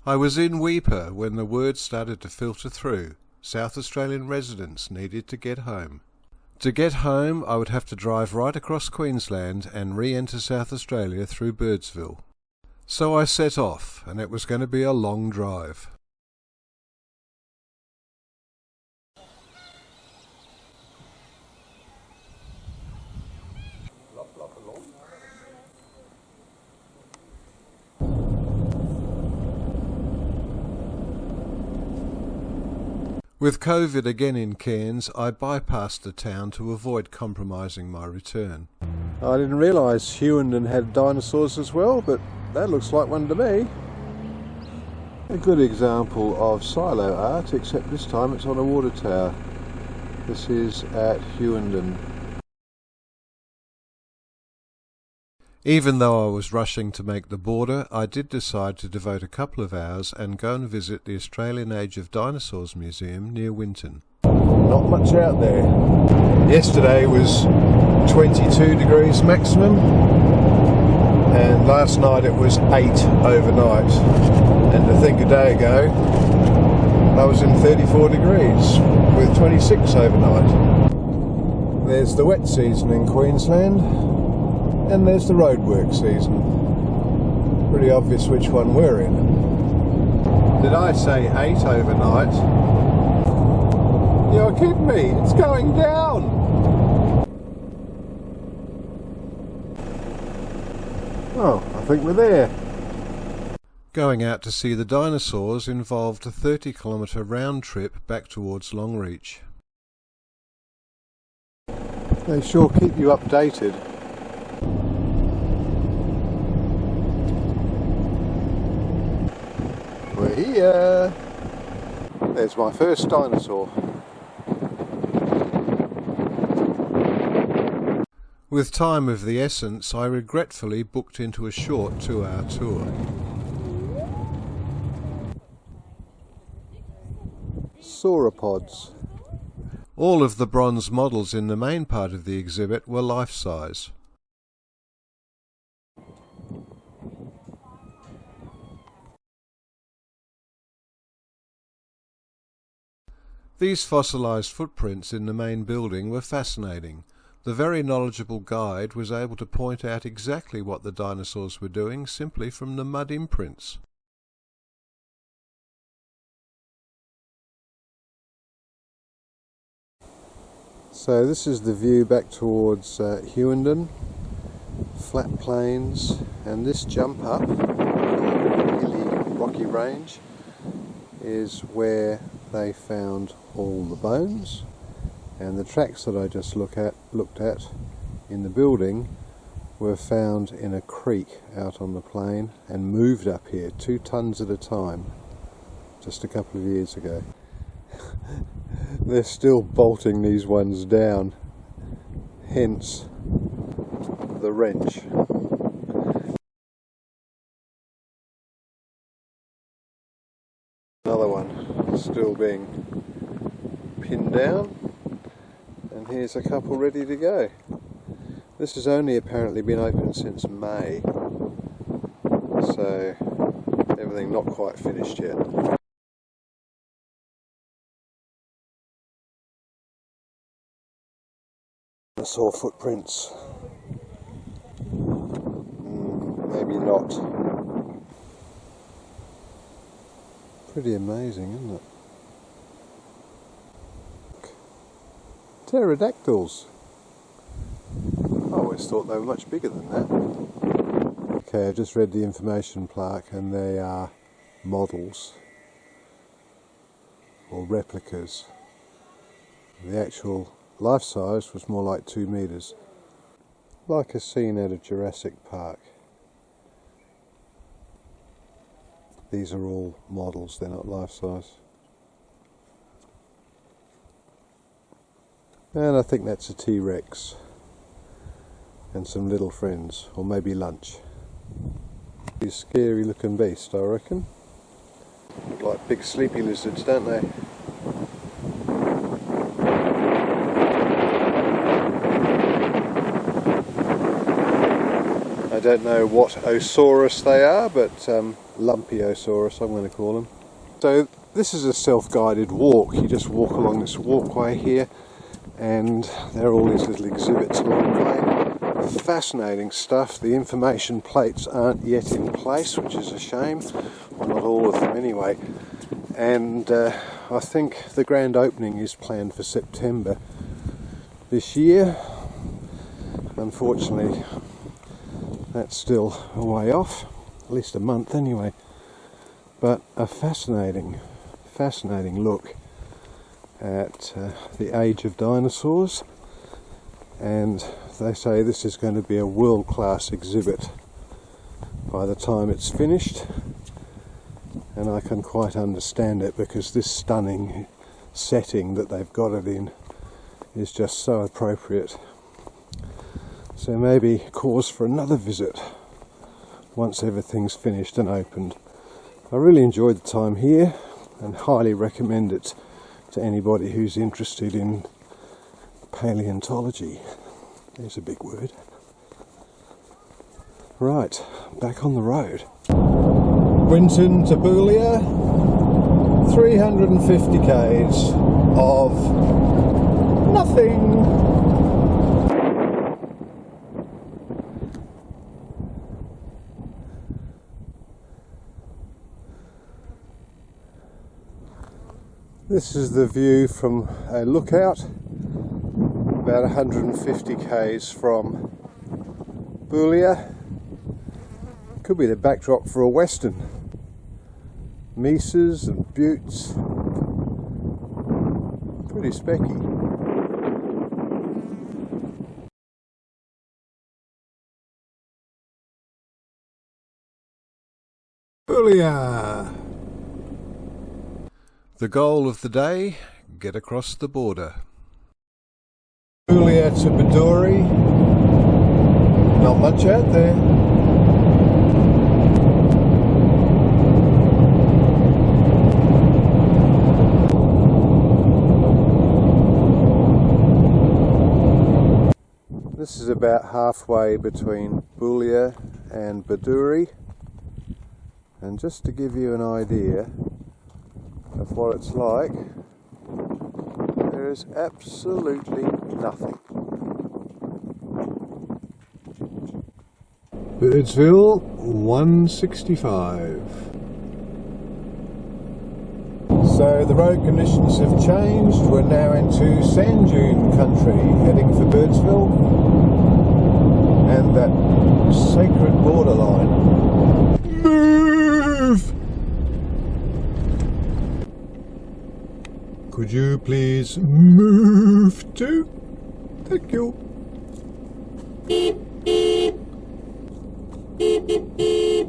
I was in Weipa when the word started to filter through. South Australian residents needed to get home. To get home, I would have to drive right across Queensland and re-enter South Australia through Birdsville. So I set off, and it was going to be a long drive. With COVID again in Cairns, I bypassed the town to avoid compromising my return. I didn't realise Hewenden had dinosaurs as well, but that looks like one to me. A good example of silo art, except this time it's on a water tower. This is at Hewenden. Even though I was rushing to make the border, I did decide to devote a couple of hours and go and visit the Australian Age of Dinosaurs Museum near Winton. Not much out there. Yesterday was 22 degrees maximum, and last night it was 8 overnight. And to think a day ago, I was in 34 degrees with 26 overnight. There's the wet season in Queensland. And there's the roadwork season. Pretty obvious which one we're in. Did I say 8 overnight? You're kidding me, it's going down! Oh, I think we're there. Going out to see the dinosaurs involved a 30-kilometre round trip back towards Longreach. They sure keep you updated. We're here! There's my first dinosaur. With time of the essence, I regretfully booked into a short 2-hour tour. Sauropods. All of the bronze models in the main part of the exhibit were life-size. These fossilised footprints in the main building were fascinating. The very knowledgeable guide was able to point out exactly what the dinosaurs were doing simply from the mud imprints. So this is the view back towards Hewenden, flat plains, and this jump up, hilly rocky range, is where they found all the bones, and the tracks that I just looked at in the building were found in a creek out on the plain and moved up here 2 tons at a time just a couple of years ago. They're still bolting these ones down, hence the wrench. Another one still being pinned down, and here's a couple ready to go. This has only apparently been open since May, so everything not quite finished yet. Dinosaur footprints. Maybe not. Pretty amazing, isn't it? Pterodactyls. I always thought they were much bigger than that. Okay, I just read the information plaque, and they are models or replicas. The actual life size was more like 2 metres, like a scene out of Jurassic Park. These are all models, they're not life size. And I think that's a T-Rex and some little friends, or maybe lunch. These scary looking beasts, I reckon. Look like big sleepy lizards, don't they? I don't know what Osaurus they are, but Lumpiosaurus, I'm going to call them. So this is a self-guided walk. You just walk along this walkway here, and there are all these little exhibits along the way. Fascinating stuff. The information plates aren't yet in place, which is a shame. Well, not all of them anyway. And I think the grand opening is planned for September this year. Unfortunately, that's still a way off, at least a month anyway. But a fascinating look at the age of dinosaurs, and they say this is going to be a world-class exhibit by the time it's finished, and I can quite understand it, because this stunning setting that they've got it in is just so appropriate. So maybe cause for another visit once everything's finished and opened. I really enjoyed the time here and highly recommend it to anybody who's interested in paleontology. There's a big word. Right, back on the road. Winton to Boulia, 350 k's of nothing. This is the view from a lookout, about 150 k's from Boulia. Could be the backdrop for a western. Mesas and buttes. Pretty specky. Boulia! The goal of the day, get across the border. Boulia to Bedourie, not much out there. This is about halfway between Boulia and Bedourie, and just to give you an idea of what it's like, there is absolutely nothing. Birdsville 165. So the road conditions have changed. We're now into sand dune country, heading for Birdsville and that sacred borderline. Move! Could you please move too? Thank you. Beep, beep. Beep, beep, beep.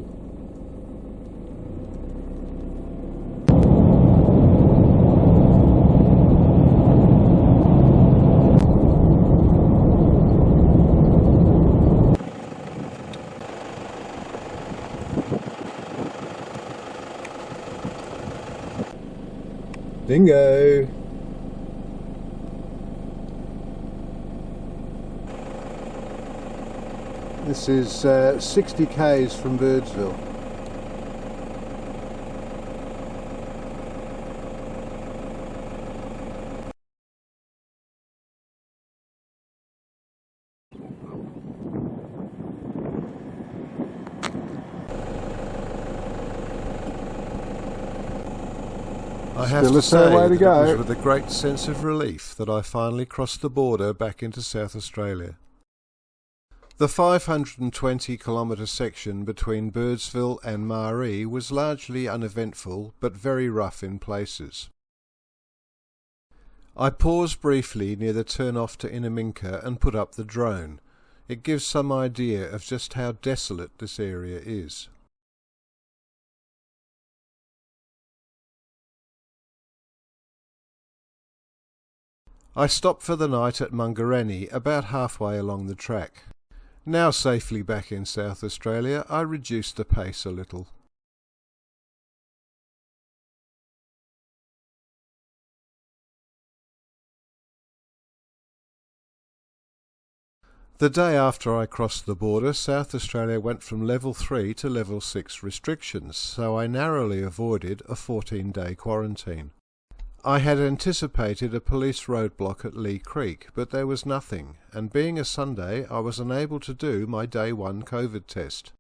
Dingo! This is 60 k's from Birdsville. I have to say that it was with a great sense of relief that I finally crossed the border back into South Australia. The 520-kilometre section between Birdsville and Maree was largely uneventful but very rough in places. I paused briefly near the turn-off to Inaminka and put up the drone. It gives some idea of just how desolate this area is. I stopped for the night at Mungareni, about halfway along the track. Now safely back in South Australia, I reduced the pace a little. The day after I crossed the border, South Australia went from level 3 to level 6 restrictions, so I narrowly avoided a 14-day quarantine. I had anticipated a police roadblock at Lee Creek, but there was nothing, and being a Sunday, I was unable to do my day 1 COVID test.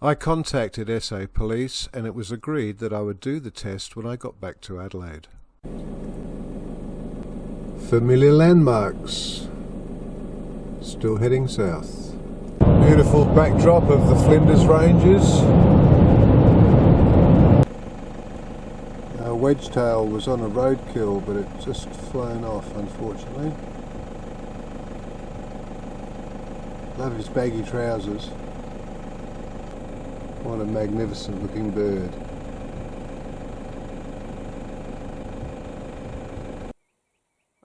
I contacted SA Police, and it was agreed that I would do the test when I got back to Adelaide. Familiar landmarks. Still heading south. Beautiful backdrop of the Flinders Ranges. Our wedgetail was on a roadkill, but it just flown off, unfortunately. Love his baggy trousers. What a magnificent looking bird.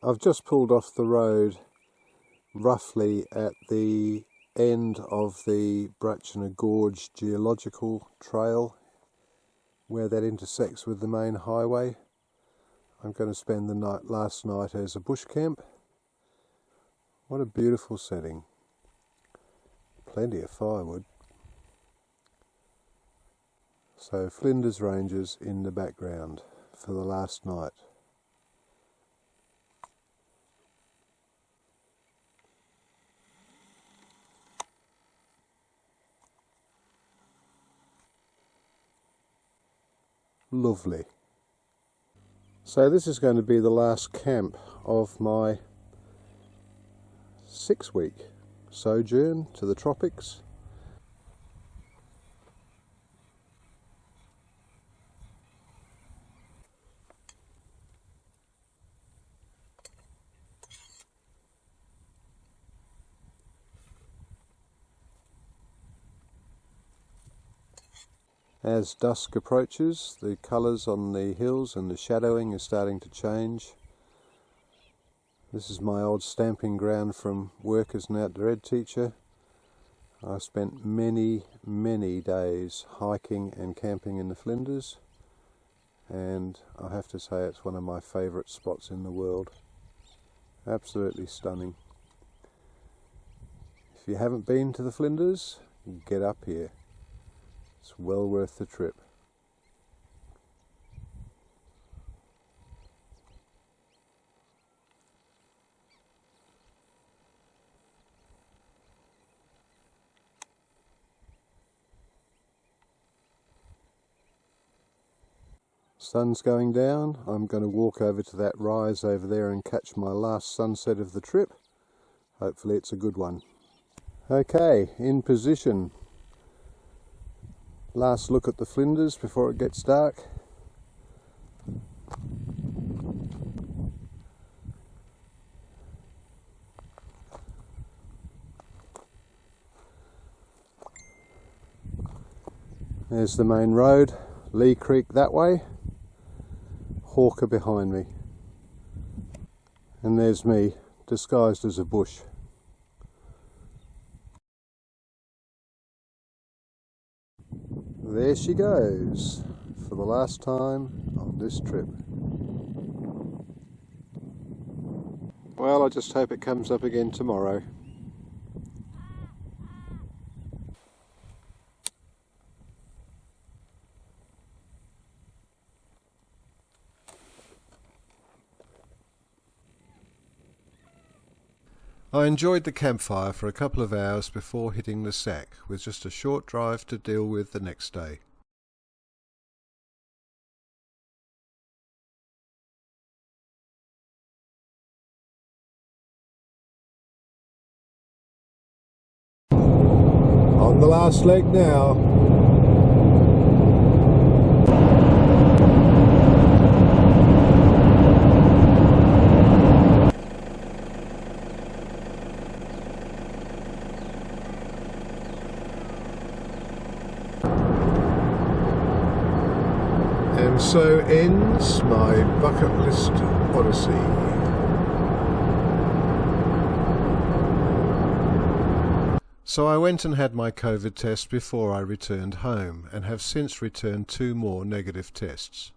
I've just pulled off the road roughly at the end of the Bratchina Gorge geological trail where that intersects with the main highway. I'm going to spend the last night as a bush camp. What a beautiful setting. Plenty of firewood. So Flinders Ranges in the background for the last night. Lovely. So this is going to be the last camp of my 6-week sojourn to the tropics. As dusk approaches, the colours on the hills and the shadowing is starting to change. This is my old stamping ground from work as an outdoor ed teacher. I spent many days hiking and camping in the Flinders, and I have to say it's one of my favourite spots in the world. Absolutely stunning. If you haven't been to the Flinders, get up here. It's well worth the trip. Sun's going down. I'm going to walk over to that rise over there and catch my last sunset of the trip. Hopefully it's a good one. Okay, in position. Last look at the Flinders before it gets dark. There's the main road, Lee Creek that way, Hawker behind me, and there's me disguised as a bush. There she goes, for the last time on this trip. Well, I just hope it comes up again tomorrow. I enjoyed the campfire for a couple of hours before hitting the sack, with just a short drive to deal with the next day. On the last leg now. And so ends my bucket list odyssey. So I went and had my COVID test before I returned home, and have since returned 2 more negative tests.